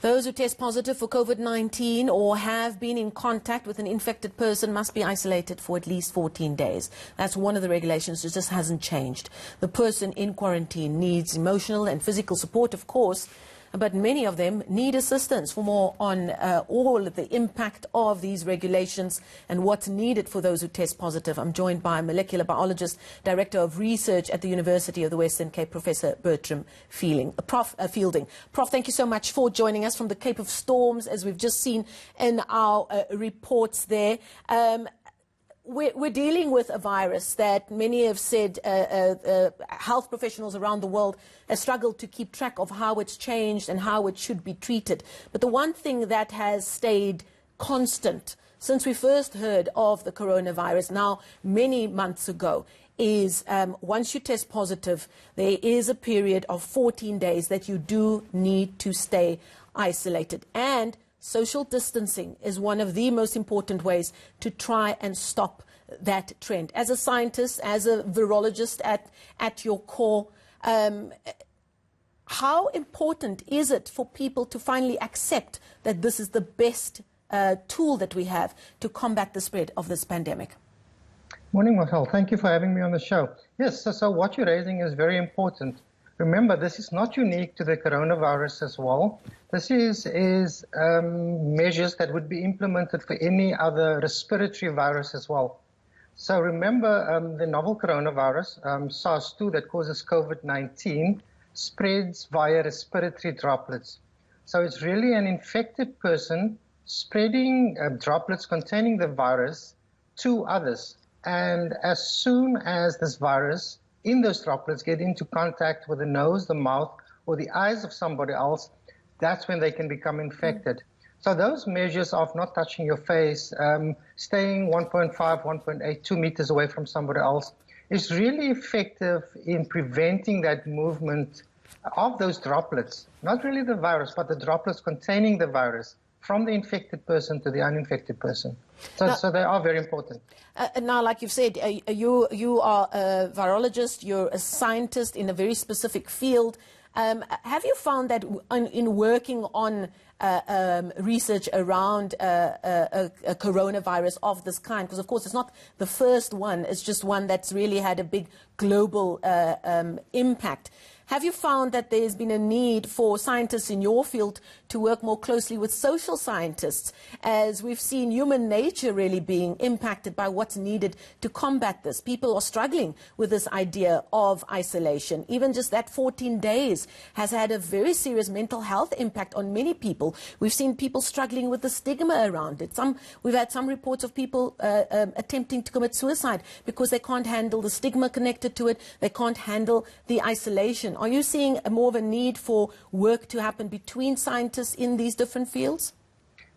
Those who test positive for COVID-19 or have been in contact with an infected person must be isolated for at least 14 days. That's one of the regulations. It just hasn't changed. The person in quarantine needs emotional and physical support, of course, but many of them need assistance. For more on all of the impact of these regulations and what's needed for those who test positive, I'm joined by Molecular Biologist, Director of Research at the University of the Western Cape, Professor Burtram Fielding. Prof, thank you so much for joining us from the Cape of Storms, as we've just seen in our reports there. We're dealing with a virus that many have said health professionals around the world have struggled to keep track of how it's changed and how it should be treated. But the one thing that has stayed constant since we first heard of the coronavirus, now many months ago, is once you test positive, there is a period of 14 days that you do need to stay isolated. And social distancing is one of the most important ways to try and stop that trend. As a scientist, as a virologist at your core, how important is it for people to finally accept that this is the best tool that we have to combat the spread of this pandemic? Morning, Michelle. Thank you for having me on the show. Yes, so what you're raising is very important. Remember, this is not unique to the coronavirus as well. This is measures that would be implemented for any other respiratory virus as well. So remember, the novel coronavirus, SARS-2, that causes COVID-19, spreads via respiratory droplets. So it's really an infected person spreading droplets containing the virus to others. And as soon as this virus in those droplets get into contact with the nose, the mouth, or the eyes of somebody else, that's when they can become infected. So those measures of not touching your face, staying 1.5, 1.8, 2 meters away from somebody else is really effective in preventing that movement of those droplets, not really the virus, but the droplets containing the virus from the infected person to the uninfected person. So they are very important. Now, like you've said, you are a virologist, you're a scientist in a very specific field. Have you found that in working on research around a coronavirus of this kind, because of course it's not the first one, it's just one that's really had a big global impact, have you found that there's been a need for scientists in your field to work more closely with social scientists, as we've seen human nature really being impacted by what's needed to combat this? People are struggling with this idea of isolation. Even just that 14 days has had a very serious mental health impact on many people. We've seen people struggling with the stigma around it. We've had some reports of people attempting to commit suicide because they can't handle the stigma connected to it. They can't handle the isolation. Are you seeing more of a need for work to happen between scientists in these different fields?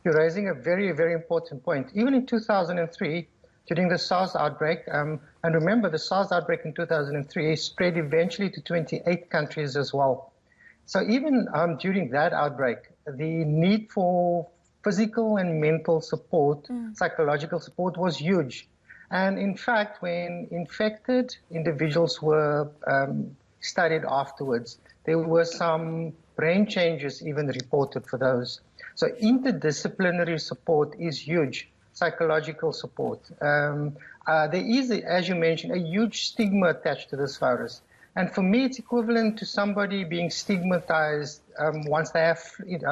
You're raising a very, very important point. Even in 2003, during the SARS outbreak, and remember the SARS outbreak in 2003 spread eventually to 28 countries as well. So even during that outbreak, the need for physical and mental support, psychological support was huge. And in fact, when infected individuals were studied afterwards, there were some brain changes even reported for those. So interdisciplinary support is huge, psychological support. There is, as you mentioned, a huge stigma attached to this virus. And for me, it's equivalent to somebody being stigmatized once they have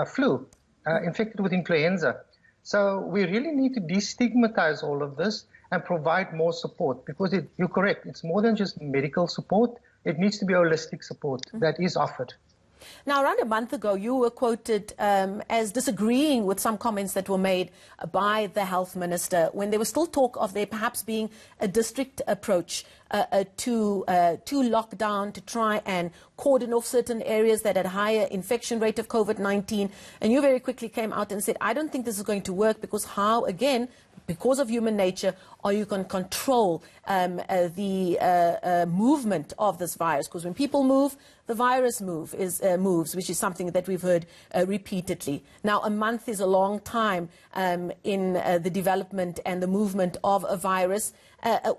flu, infected with influenza. So we really need to destigmatize all of this and provide more support, because you're correct, it's more than just medical support. It needs to be holistic support that is offered. Now, around a month ago, you were quoted as disagreeing with some comments that were made by the health minister when there was still talk of there perhaps being a district approach to lockdown, to try and cordon off certain areas that had higher infection rate of COVID-19. And you very quickly came out and said, I don't think this is going to work, because how, again, because of human nature, are you going to control the movement of this virus? Because when people move, the virus moves, which is something that we've heard repeatedly. Now, a month is a long time in the development and the movement of a virus.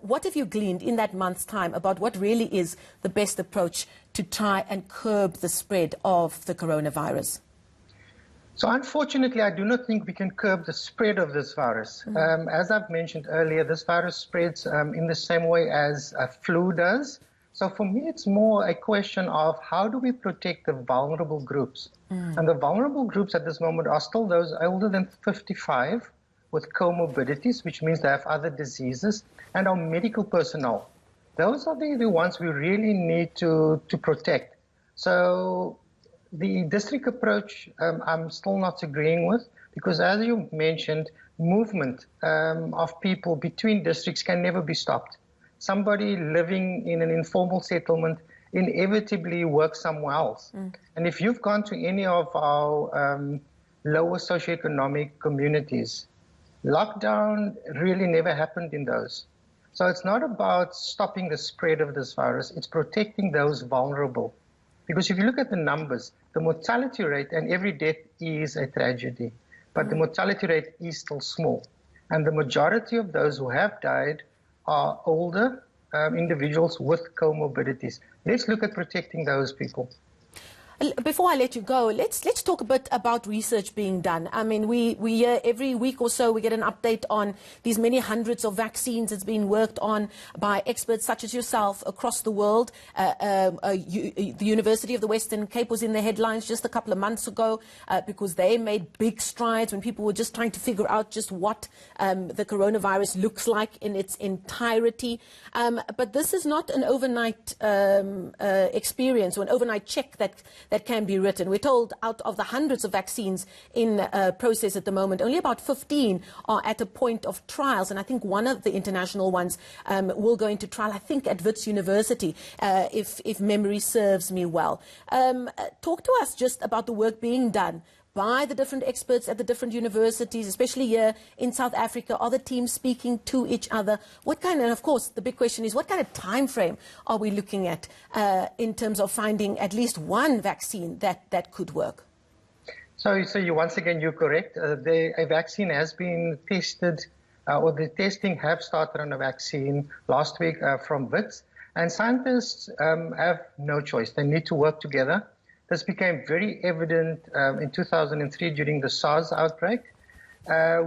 What have you gleaned in that month's time about what really is the best approach to try and curb the spread of the coronavirus? So unfortunately, I do not think we can curb the spread of this virus. As I've mentioned earlier, this virus spreads in the same way as flu does. So for me, it's more a question of how do we protect the vulnerable groups? And the vulnerable groups at this moment are still those older than 55 with comorbidities, which means they have other diseases, and our medical personnel. Those are the ones we really need to protect. So the district approach, I'm still not agreeing with, because as you mentioned, movement of people between districts can never be stopped. Somebody living in an informal settlement inevitably works somewhere else. And if you've gone to any of our lower socioeconomic communities, lockdown really never happened in those. So it's not about stopping the spread of this virus, it's protecting those vulnerable. Because if you look at the numbers, the mortality rate, and every death is a tragedy, but the mortality rate is still small. And the majority of those who have died are older individuals with comorbidities. Let's look at protecting those people. Before I let you go, let's talk a bit about research being done. I mean, we hear every week or so we get an update on these many hundreds of vaccines that's being worked on by experts such as yourself across the world. The University of the Western Cape was in the headlines just a couple of months ago because they made big strides when people were just trying to figure out just what the coronavirus looks like in its entirety. But this is not an overnight experience or an overnight check that can be written. We're told out of the hundreds of vaccines in process at the moment, only about 15 are at a point of trials, and I think one of the international ones will go into trial, I think, at Wits University, if memory serves me well. Talk to us just about the work being done by the different experts at the different universities, especially here in South Africa. Are the teams speaking to each other? What kind, and of course, the big question is, what kind of time frame are we looking at in terms of finding at least one vaccine that could work? So you once again, you're correct. A vaccine has been tested, or the testing have started on a vaccine last week from Wits, and scientists have no choice. They need to work together. This became very evident in 2003 during the SARS outbreak.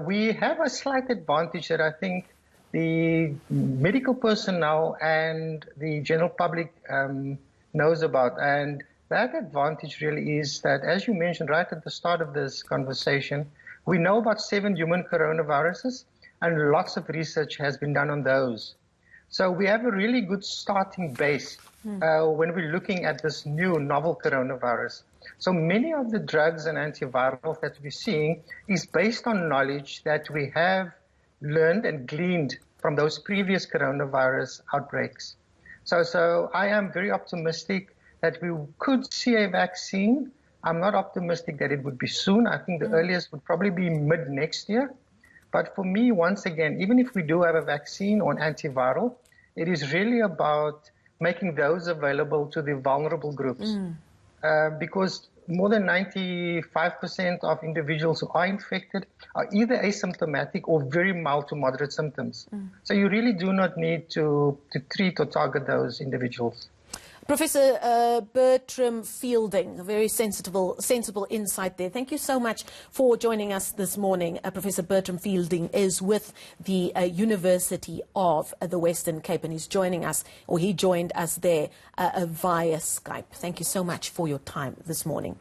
We have a slight advantage that I think the medical personnel and the general public knows about. And that advantage really is that, as you mentioned right at the start of this conversation, we know about 7 human coronaviruses, and lots of research has been done on those. So we have a really good starting base when we're looking at this new novel coronavirus. So many of the drugs and antivirals that we're seeing is based on knowledge that we have learned and gleaned from those previous coronavirus outbreaks. So I am very optimistic that we could see a vaccine. I'm not optimistic that it would be soon. I think the earliest would probably be mid next year. But for me, once again, even if we do have a vaccine or an antiviral, it is really about making those available to the vulnerable groups. Because more than 95% of individuals who are infected are either asymptomatic or very mild to moderate symptoms. So you really do not need to treat or target those individuals. Professor Burtram Fielding, a very sensible insight there. Thank you so much for joining us this morning. Professor Burtram Fielding is with the University of the Western Cape, and he's joining us, or he joined us there via Skype. Thank you so much for your time this morning.